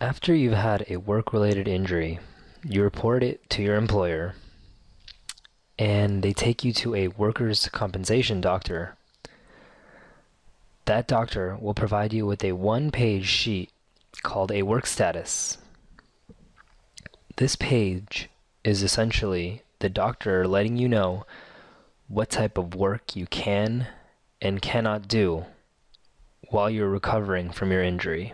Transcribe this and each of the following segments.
After you've had a work-related injury, you report it to your employer, and they take you to a workers' compensation doctor. That doctor will provide you with a one-page sheet called a work status. This page is essentially the doctor letting you know what type of work you can and cannot do while you're recovering from your injury.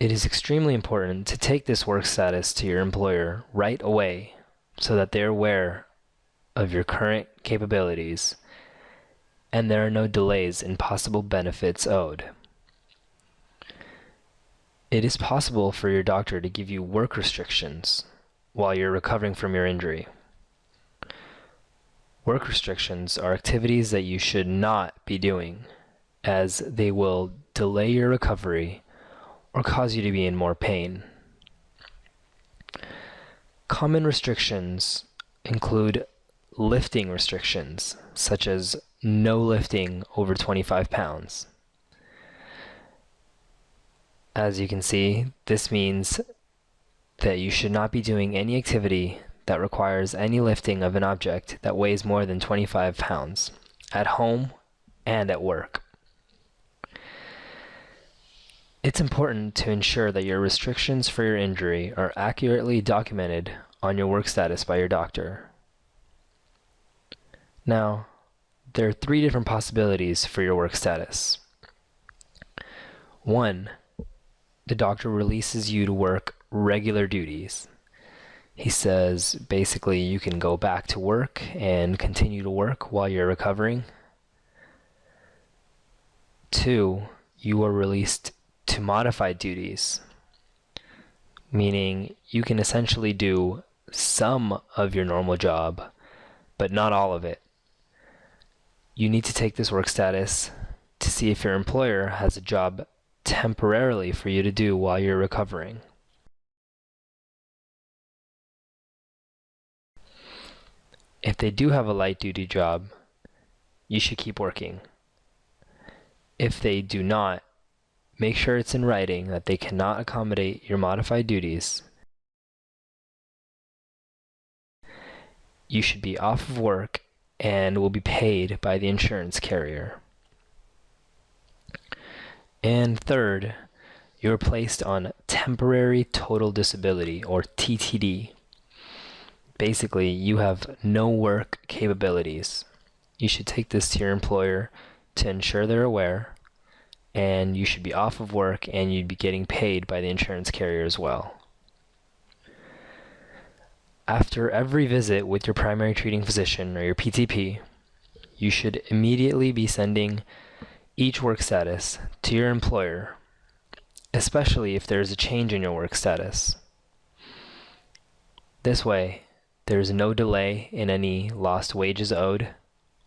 It is extremely important to take this work status to your employer right away so that they're aware of your current capabilities and there are no delays in possible benefits owed. It is possible for your doctor to give you work restrictions while you're recovering from your injury. Work restrictions are activities that you should not be doing, as they will delay your recovery or cause you to be in more pain. Common restrictions include lifting restrictions, such as no lifting over 25 pounds. As you can see, this means that you should not be doing any activity that requires any lifting of an object that weighs more than 25 pounds, at home and at work. It's important to ensure that your restrictions for your injury are accurately documented on your work status by your doctor. Now, there are 3 different possibilities for your work status. 1. The doctor releases you to work regular duties. He says basically you can go back to work and continue to work while you're recovering. 2. You are released to modified duties, meaning you can essentially do some of your normal job, but not all of it. You need to take this work status to see if your employer has a job temporarily for you to do while you're recovering. If they do have a light duty job, you should keep working. If they do not, make sure it's in writing that they cannot accommodate your modified duties. You should be off of work and will be paid by the insurance carrier. And 3rd, you're placed on temporary total disability, or TTD. Basically, you have no work capabilities. You should take this to your employer to ensure they're aware, and you should be off of work and you'd be getting paid by the insurance carrier as well. After every visit with your primary treating physician or your PTP, you should immediately be sending each work status to your employer, especially if there is a change in your work status. This way, there is no delay in any lost wages owed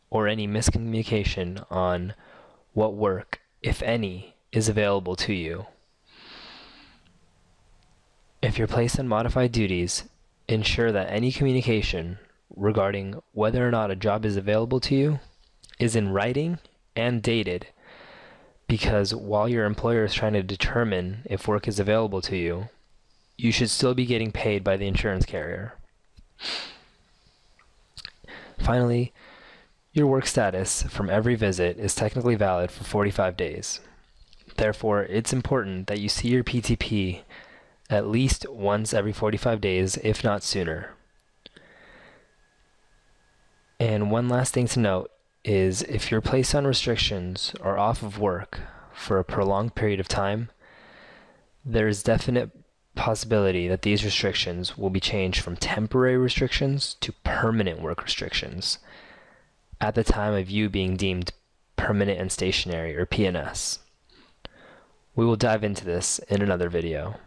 or any miscommunication on what work, if any, is available to you. If you're placed on modified duties, ensure that any communication regarding whether or not a job is available to you is in writing and dated, because while your employer is trying to determine if work is available to you, you should still be getting paid by the insurance carrier. Finally, your work status from every visit is technically valid for 45 days. Therefore, it's important that you see your PTP at least once every 45 days, if not sooner. And one last thing to note is if you're placed on restrictions or off of work for a prolonged period of time, there is definite possibility that these restrictions will be changed from temporary restrictions to permanent work restrictions at the time of you being deemed permanent and stationary, or PNS. We will dive into this in another video.